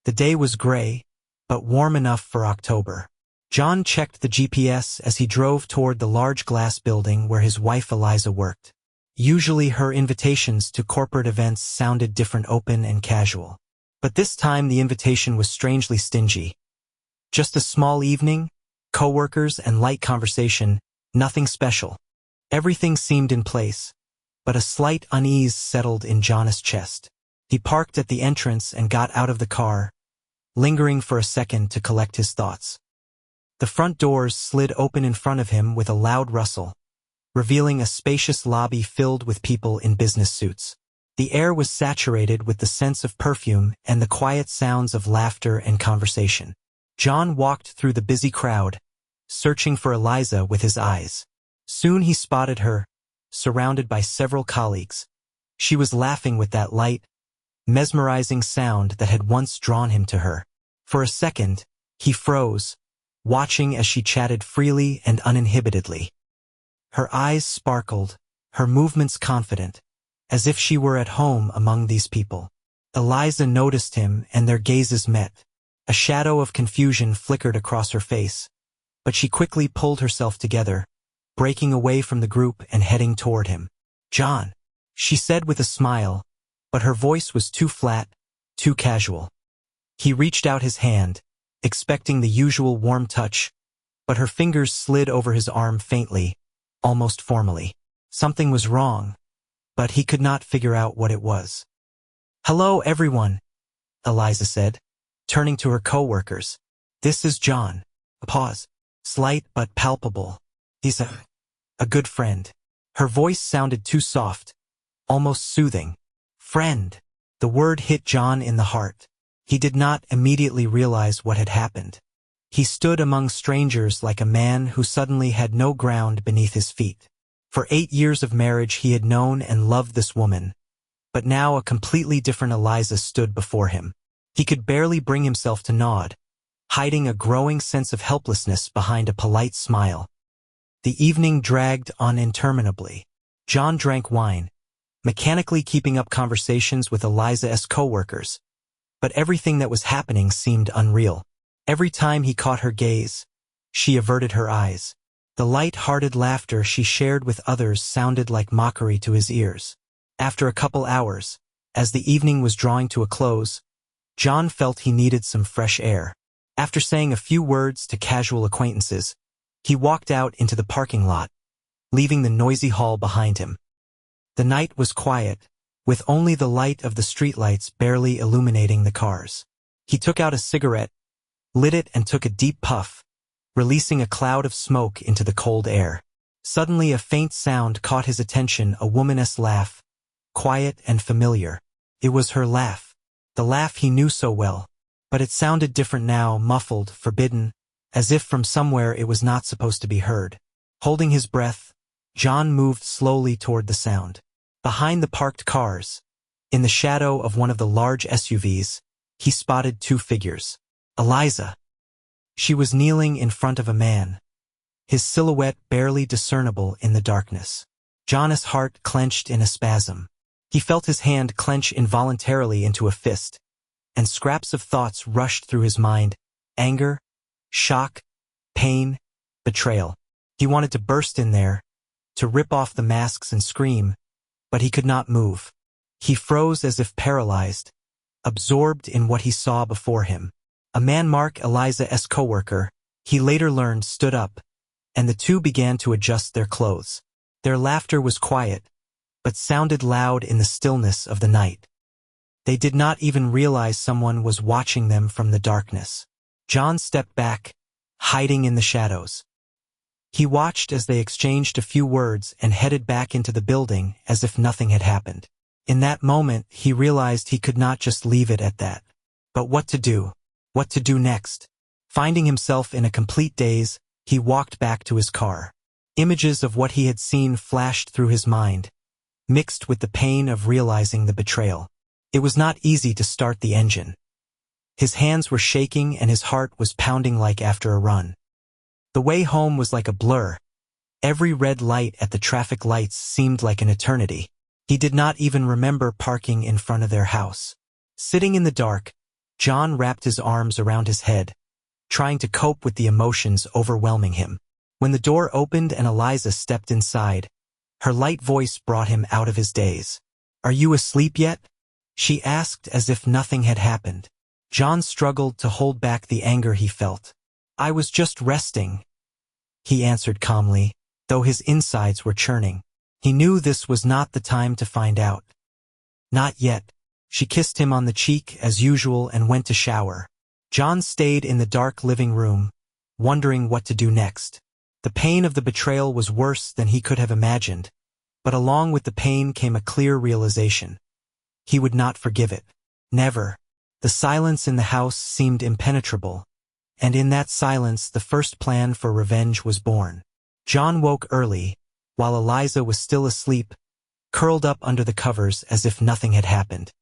The day was gray, but warm enough for October. John checked the GPS as he drove toward the large glass building where his wife Eliza worked. Usually her invitations to corporate events sounded different, open and casual. But this time the invitation was strangely stingy. Just a small evening, coworkers and light conversation, nothing special. Everything seemed in place, but a slight unease settled in John's chest. He parked at the entrance and got out of the car, lingering for a second to collect his thoughts. The front doors slid open in front of him with a loud rustle, revealing a spacious lobby filled with people in business suits. The air was saturated with the sense of perfume and the quiet sounds of laughter and conversation. John walked through the busy crowd, searching for Eliza with his eyes. Soon he spotted her, surrounded by several colleagues. She was laughing with that light, mesmerizing sound that had once drawn him to her. For a second, he froze, watching as she chatted freely and uninhibitedly. Her eyes sparkled, her movements confident, as if she were at home among these people. Eliza noticed him and their gazes met. A shadow of confusion flickered across her face, but she quickly pulled herself together, breaking away from the group and heading toward him. "John," she said with a smile, but her voice was too flat, too casual. He reached out his hand, expecting the usual warm touch, but her fingers slid over his arm faintly, almost formally. Something was wrong, but he could not figure out what it was. "Hello, everyone," Eliza said, turning to her co-workers. "This is John." A pause, slight but palpable. "He's a good friend." Her voice sounded too soft, almost soothing. Friend. The word hit John in the heart. He did not immediately realize what had happened. He stood among strangers like a man who suddenly had no ground beneath his feet. For 8 years of marriage he had known and loved this woman, but now a completely different Eliza stood before him. He could barely bring himself to nod, hiding a growing sense of helplessness behind a polite smile. The evening dragged on interminably. John drank wine, mechanically keeping up conversations with Eliza's co-workers, but everything that was happening seemed unreal. Every time he caught her gaze, she averted her eyes. The light-hearted laughter she shared with others sounded like mockery to his ears. After a couple hours, as the evening was drawing to a close, John felt he needed some fresh air. After saying a few words to casual acquaintances, he walked out into the parking lot, leaving the noisy hall behind him. The night was quiet, with only the light of the streetlights barely illuminating the cars. He took out a cigarette, lit it and took a deep puff, releasing a cloud of smoke into the cold air. Suddenly a faint sound caught his attention, a woman's laugh, quiet and familiar. It was her laugh, the laugh he knew so well, but it sounded different now, muffled, forbidden, as if from somewhere it was not supposed to be heard. Holding his breath, John moved slowly toward the sound. Behind the parked cars, in the shadow of one of the large SUVs, he spotted 2 figures. Eliza. She was kneeling in front of a man, his silhouette barely discernible in the darkness. John's heart clenched in a spasm. He felt his hand clench involuntarily into a fist, and scraps of thoughts rushed through his mind: anger, shock, pain, betrayal. He wanted to burst in there, to rip off the masks and scream, but he could not move. He froze as if paralyzed, absorbed in what he saw before him. A man, Mark, Eliza's co-worker, he later learned, stood up, and the two began to adjust their clothes. Their laughter was quiet, but sounded loud in the stillness of the night. They did not even realize someone was watching them from the darkness. John stepped back, hiding in the shadows. He watched as they exchanged a few words and headed back into the building as if nothing had happened. In that moment, he realized he could not just leave it at that. But what to do? What to do next? Finding himself in a complete daze, he walked back to his car. Images of what he had seen flashed through his mind, mixed with the pain of realizing the betrayal. It was not easy to start the engine. His hands were shaking and his heart was pounding like after a run. The way home was like a blur. Every red light at the traffic lights seemed like an eternity. He did not even remember parking in front of their house. Sitting in the dark, John wrapped his arms around his head, trying to cope with the emotions overwhelming him. When the door opened and Eliza stepped inside, her light voice brought him out of his daze. "Are you asleep yet?" she asked as if nothing had happened. John struggled to hold back the anger he felt. "I was just resting," he answered calmly, though his insides were churning. He knew this was not the time to find out. "Not yet." She kissed him on the cheek as usual and went to shower. John stayed in the dark living room, wondering what to do next. The pain of the betrayal was worse than he could have imagined, but along with the pain came a clear realization. He would not forgive it. Never. The silence in the house seemed impenetrable, and in that silence the first plan for revenge was born. John woke early, while Eliza was still asleep, curled up under the covers as if nothing had happened.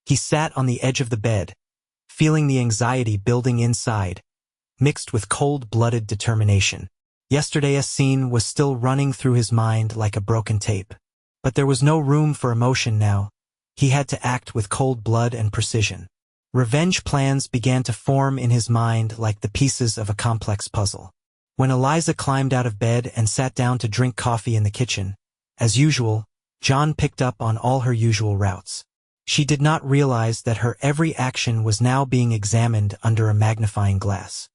He sat on the edge of the bed, feeling the anxiety building inside, mixed with cold-blooded determination. Yesterday's scene was still running through his mind like a broken tape. But there was no room for emotion now. He had to act with cold blood and precision. Revenge plans began to form in his mind like the pieces of a complex puzzle. When Eliza climbed out of bed and sat down to drink coffee in the kitchen, as usual, John picked up on all her usual routes. She did not realize that her every action was now being examined under a magnifying glass.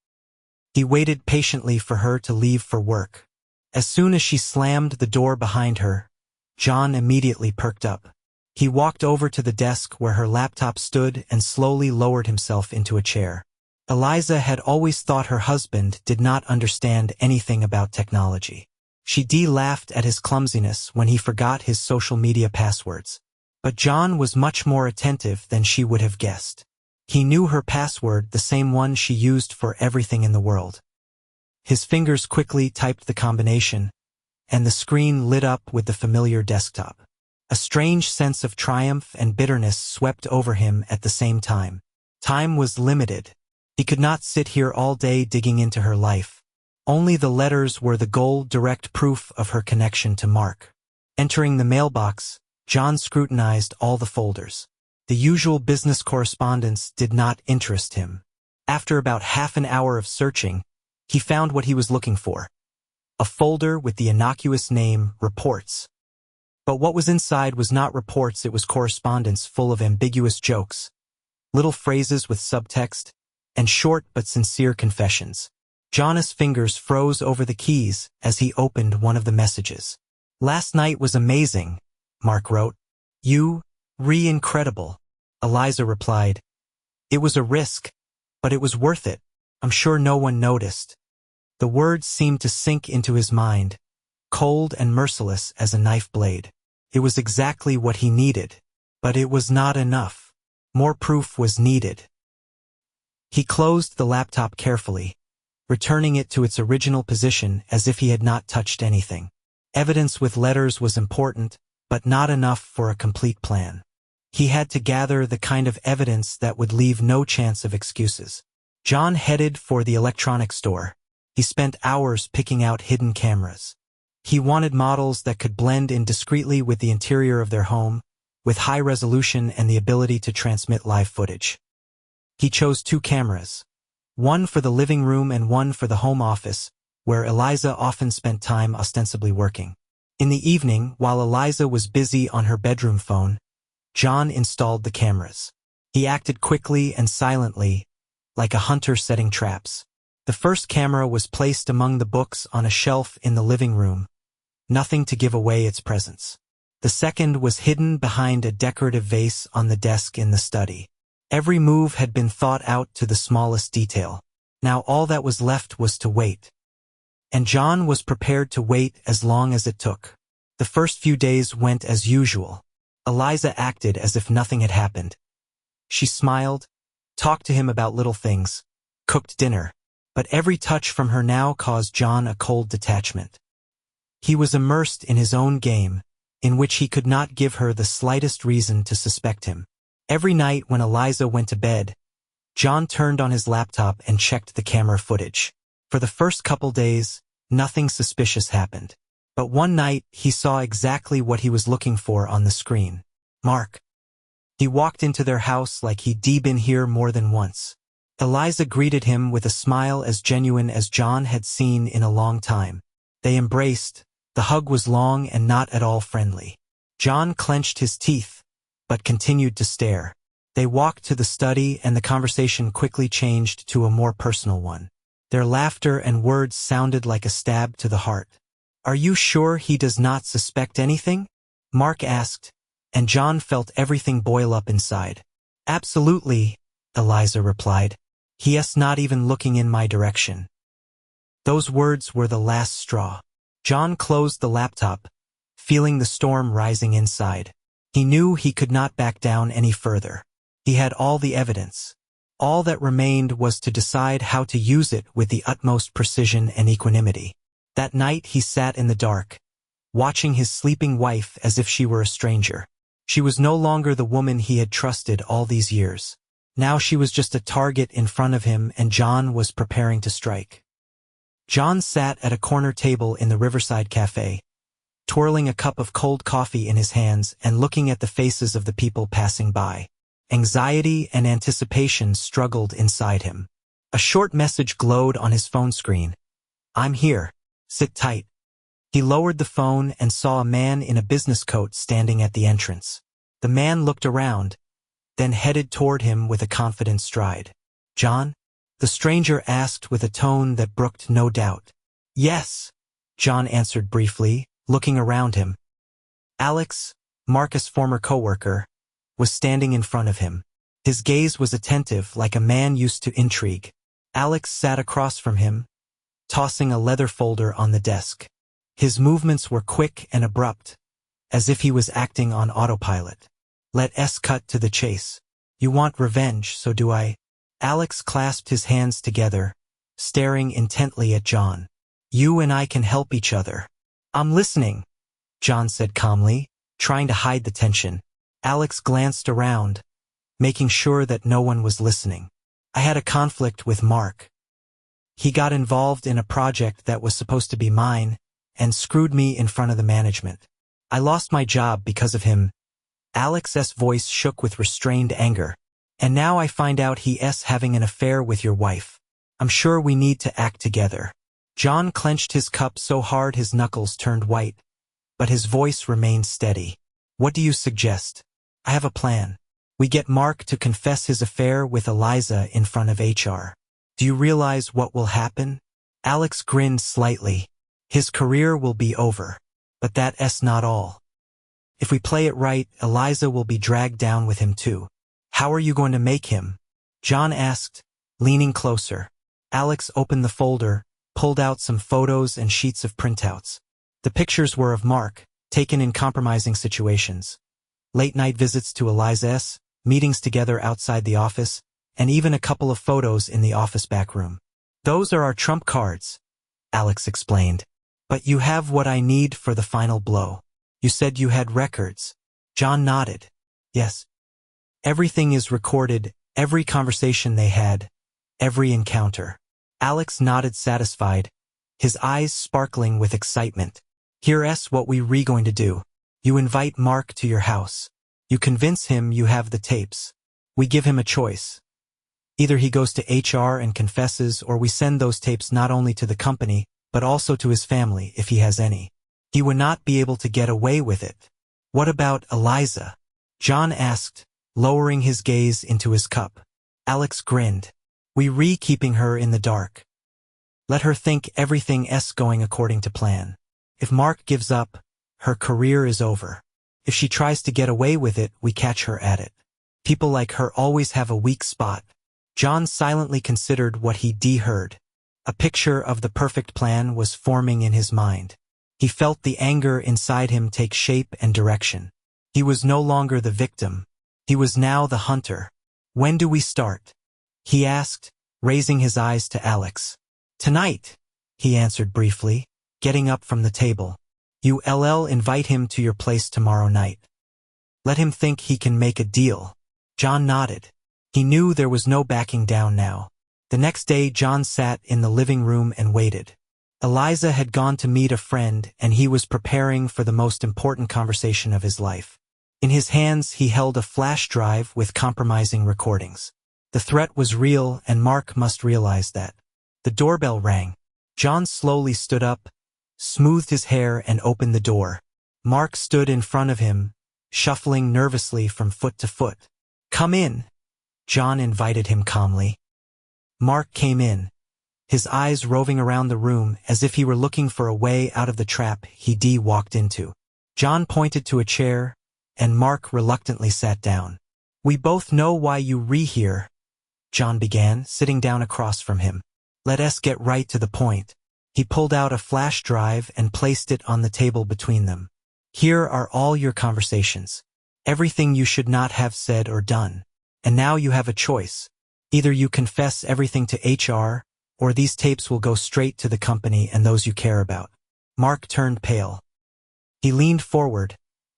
He waited patiently for her to leave for work. As soon as she slammed the door behind her, John immediately perked up. He walked over to the desk where her laptop stood and slowly lowered himself into a chair. Eliza had always thought her husband did not understand anything about technology. She laughed at his clumsiness when he forgot his social media passwords. But John was much more attentive than she would have guessed. He knew her password, the same one she used for everything in the world. His fingers quickly typed the combination, and the screen lit up with the familiar desktop. A strange sense of triumph and bitterness swept over him at the same time. Time was limited. He could not sit here all day digging into her life. Only the letters were the gold direct proof of her connection to Mark. Entering the mailbox, John scrutinized all the folders. The usual business correspondence did not interest him. After about half an hour of searching, he found what he was looking for. A folder with the innocuous name Reports. But what was inside was not reports, it was correspondence full of ambiguous jokes, little phrases with subtext, and short but sincere confessions. John's fingers froze over the keys as he opened one of the messages. "Last night was amazing," Mark wrote. "You, incredible," Eliza replied. "It was a risk, but it was worth it. I'm sure no one noticed." The words seemed to sink into his mind, cold and merciless as a knife blade. It was exactly what he needed, but it was not enough. More proof was needed. He closed the laptop carefully, returning it to its original position as if he had not touched anything. Evidence with letters was important, but not enough for a complete plan. He had to gather the kind of evidence that would leave no chance of excuses. John headed for the electronics store. He spent hours picking out hidden cameras. He wanted models that could blend in discreetly with the interior of their home, with high resolution and the ability to transmit live footage. He chose 2 cameras, one for the living room and one for the home office, where Eliza often spent time ostensibly working. In the evening, while Eliza was busy on her bedroom phone, John installed the cameras. He acted quickly and silently, like a hunter setting traps. The first camera was placed among the books on a shelf in the living room, nothing to give away its presence. The second was hidden behind a decorative vase on the desk in the study. Every move had been thought out to the smallest detail. Now all that was left was to wait. And John was prepared to wait as long as it took. The first few days went as usual. Eliza acted as if nothing had happened. She smiled, talked to him about little things, cooked dinner, but every touch from her now caused John a cold detachment. He was immersed in his own game, in which he could not give her the slightest reason to suspect him. Every night when Eliza went to bed, John turned on his laptop and checked the camera footage. For the first couple days, nothing suspicious happened. But one night, he saw exactly what he was looking for on the screen. Mark. He walked into their house like he'd been here more than once. Eliza greeted him with a smile as genuine as John had seen in a long time. They embraced. The hug was long and not at all friendly. John clenched his teeth, but continued to stare. They walked to the study and the conversation quickly changed to a more personal one. Their laughter and words sounded like a stab to the heart. "Are you sure he does not suspect anything?" Mark asked, and John felt everything boil up inside. "Absolutely," Eliza replied. "He's not even looking in my direction." Those words were the last straw. John closed the laptop, feeling the storm rising inside. He knew he could not back down any further. He had all the evidence. All that remained was to decide how to use it with the utmost precision and equanimity. That night he sat in the dark, watching his sleeping wife as if she were a stranger. She was no longer the woman he had trusted all these years. Now she was just a target in front of him, and John was preparing to strike. John sat at a corner table in the Riverside Cafe, twirling a cup of cold coffee in his hands and looking at the faces of the people passing by. Anxiety and anticipation struggled inside him. A short message glowed on his phone screen. "I'm here. Sit tight." He lowered the phone and saw a man in a business coat standing at the entrance. The man looked around, then headed toward him with a confident stride. "John?" the stranger asked with a tone that brooked no doubt. "Yes," John answered briefly, looking around him. Alex, Marcus' former coworker, was standing in front of him. His gaze was attentive, like a man used to intrigue. Alex sat across from him, tossing a leather folder on the desk. His movements were quick and abrupt, as if he was acting on autopilot. "Let's cut to the chase. You want revenge, so do I." Alex clasped his hands together, staring intently at John. "You and I can help each other." "I'm listening," John said calmly, trying to hide the tension. Alex glanced around, making sure that no one was listening. "I had a conflict with Mark. He got involved in a project that was supposed to be mine and screwed me in front of the management. I lost my job because of him." Alex's voice shook with restrained anger. "And now I find out he's having an affair with your wife. I'm sure we need to act together." John clenched his cup so hard his knuckles turned white, but his voice remained steady. "What do you suggest?" "I have a plan. We get Mark to confess his affair with Eliza in front of HR. Do you realize what will happen?" Alex grinned slightly. "His career will be over. But that's not all. If we play it right, Eliza will be dragged down with him too." "How are you going to make him?" John asked, leaning closer. Alex opened the folder, pulled out some photos and sheets of printouts. The pictures were of Mark, taken in compromising situations. Late-night visits to Eliza's, meetings together outside the office, and even a couple of photos in the office back room. "Those are our trump cards," Alex explained. "But you have what I need for the final blow. You said you had records." John nodded. "Yes. Everything is recorded, every conversation they had, every encounter." Alex nodded satisfied, his eyes sparkling with excitement. "Here's what we going to do. You invite Mark to your house. You convince him you have the tapes. We give him a choice. Either he goes to HR and confesses, or we send those tapes not only to the company, but also to his family if he has any. He would not be able to get away with it." "What about Eliza?" John asked, lowering his gaze into his cup. Alex grinned. "We keeping her in the dark. Let her think everything's going according to plan. If Mark gives up, her career is over. If she tries to get away with it, we catch her at it. People like her always have a weak spot." John silently considered what he'd heard. A picture of the perfect plan was forming in his mind. He felt the anger inside him take shape and direction. He was no longer the victim. He was now the hunter. "When do we start?" he asked, raising his eyes to Alex. "Tonight," he answered briefly, getting up from the table. "You'll invite him to your place tomorrow night. Let him think he can make a deal." John nodded. He knew there was no backing down now. The next day John sat in the living room and waited. Eliza had gone to meet a friend, and he was preparing for the most important conversation of his life. In his hands he held a flash drive with compromising recordings. The threat was real, and Mark must realize that. The doorbell rang. John slowly stood up, smoothed his hair, and opened the door. Mark stood in front of him, shuffling nervously from foot to foot. "Come in," John invited him calmly. Mark came in, his eyes roving around the room as if he were looking for a way out of the trap he walked into. John pointed to a chair, and Mark reluctantly sat down. "We both know why you here," John began, sitting down across from him. "Let us get right to the point." He pulled out a flash drive and placed it on the table between them. "Here are all your conversations. Everything you should not have said or done. And now you have a choice. Either you confess everything to HR, or these tapes will go straight to the company and those you care about." Mark turned pale. He leaned forward,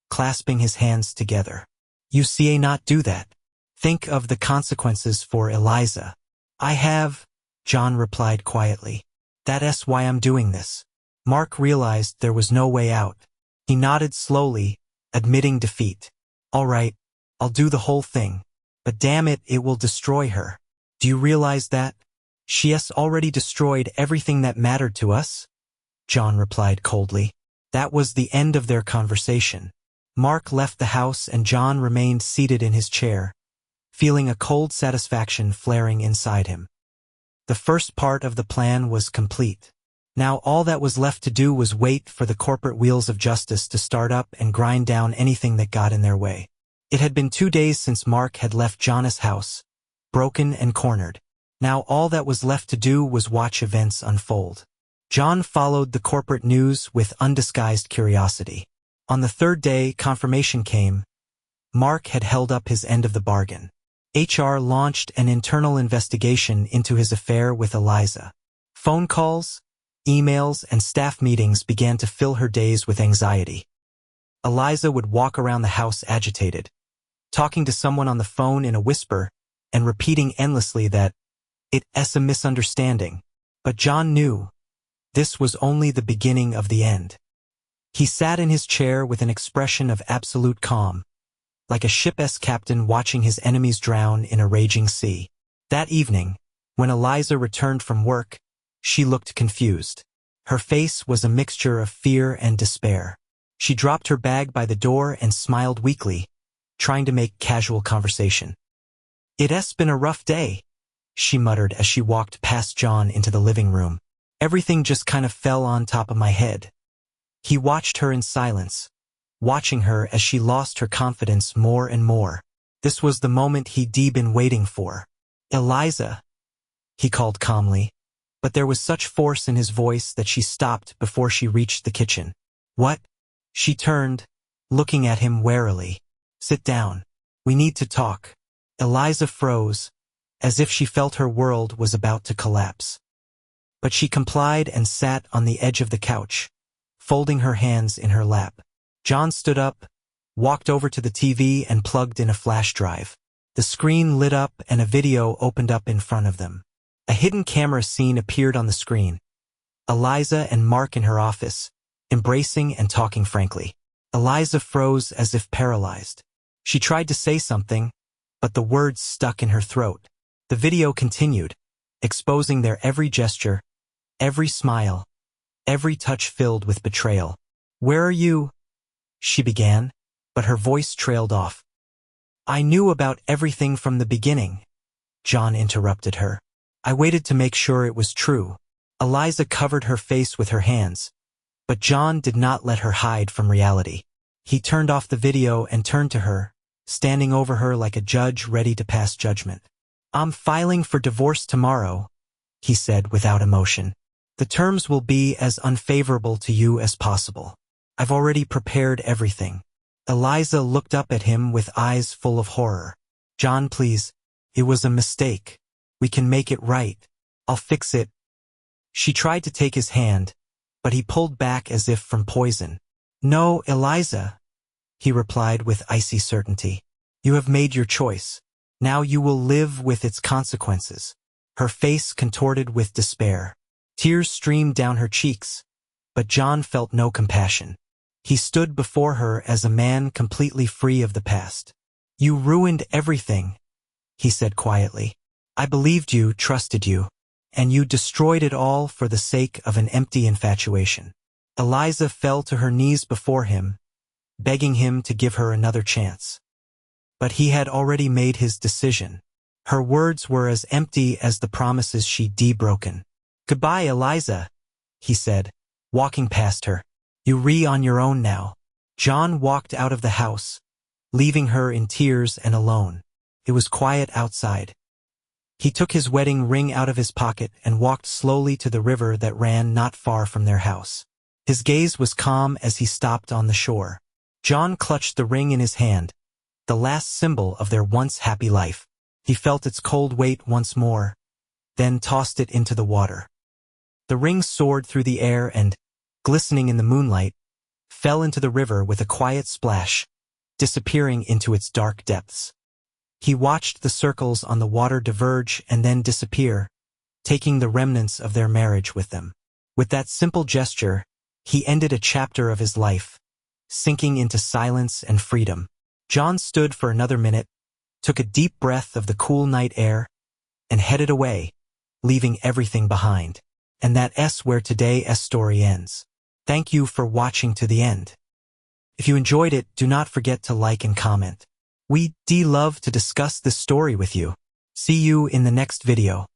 clasping his hands together. "You see, not do that. Think of the consequences for Eliza." "I have," John replied quietly. "That's why I'm doing this." Mark realized there was no way out. He nodded slowly, admitting defeat. "All right, I'll do the whole thing. But damn it, it will destroy her. Do you realize that? She has already destroyed everything that mattered to us?" John replied coldly. That was the end of their conversation. Mark left the house and John remained seated in his chair, feeling a cold satisfaction flaring inside him. The first part of the plan was complete. Now all that was left to do was wait for the corporate wheels of justice to start up and grind down anything that got in their way. It had been 2 days since Mark had left John's house, broken and cornered. Now all that was left to do was watch events unfold. John followed the corporate news with undisguised curiosity. On the 3rd day, confirmation came. Mark had held up his end of the bargain. HR launched an internal investigation into his affair with Eliza. Phone calls, emails, and staff meetings began to fill her days with anxiety. Eliza would walk around the house agitated, talking to someone on the phone in a whisper and repeating endlessly that it's a misunderstanding. But John knew this was only the beginning of the end. He sat in his chair with an expression of absolute calm, like a ship's captain watching his enemies drown in a raging sea. That evening, when Eliza returned from work, she looked confused. Her face was a mixture of fear and despair. She dropped her bag by the door and smiled weakly, trying to make casual conversation. "It's been a rough day," she muttered as she walked past John into the living room. "Everything just kind of fell on top of my head." He watched her in silence, watching her as she lost her confidence more and more. This was the moment he'd been waiting for. "Eliza," he called calmly, but there was such force in his voice that she stopped before she reached the kitchen. "What?" She turned, looking at him warily. "Sit down. We need to talk." Eliza froze, as if she felt her world was about to collapse. But she complied and sat on the edge of the couch, folding her hands in her lap. John stood up, walked over to the TV and plugged in a flash drive. The screen lit up and a video opened up in front of them. A hidden camera scene appeared on the screen. Eliza and Mark in her office, embracing and talking frankly. Eliza froze as if paralyzed. She tried to say something, but the words stuck in her throat. The video continued, exposing their every gesture, every smile, every touch filled with betrayal. "Where are you?" she began, but her voice trailed off. "I knew about everything from the beginning," John interrupted her. "I waited to make sure it was true." Eliza covered her face with her hands, but John did not let her hide from reality. He turned off the video and turned to her, standing over her like a judge ready to pass judgment. "I'm filing for divorce tomorrow," he said without emotion. "The terms will be as unfavorable to you as possible. I've already prepared everything." Eliza looked up at him with eyes full of horror. "John, please. It was a mistake. We can make it right. I'll fix it." She tried to take his hand, but he pulled back as if from poison. "No, Eliza," he replied with icy certainty. "You have made your choice. Now you will live with its consequences." Her face contorted with despair. Tears streamed down her cheeks, but John felt no compassion. He stood before her as a man completely free of the past. "You ruined everything," he said quietly. "I believed you, trusted you, and you destroyed it all for the sake of an empty infatuation." Eliza fell to her knees before him, begging him to give her another chance. But he had already made his decision. Her words were as empty as the promises she'd broken. "Goodbye, Eliza," he said, walking past her. "You're on your own now." John walked out of the house, leaving her in tears and alone. It was quiet outside. He took his wedding ring out of his pocket and walked slowly to the river that ran not far from their house. His gaze was calm as he stopped on the shore. John clutched the ring in his hand, the last symbol of their once happy life. He felt its cold weight once more, then tossed it into the water. The ring soared through the air and, glistening in the moonlight, fell into the river with a quiet splash, disappearing into its dark depths. He watched the circles on the water diverge and then disappear, taking the remnants of their marriage with them. With that simple gesture, he ended a chapter of his life, sinking into silence and freedom. John stood for another minute, took a deep breath of the cool night air, and headed away, leaving everything behind. And that's where today's story ends. Thank you for watching to the end. If you enjoyed it, do not forget to like and comment. We'd love to discuss this story with you. See you in the next video.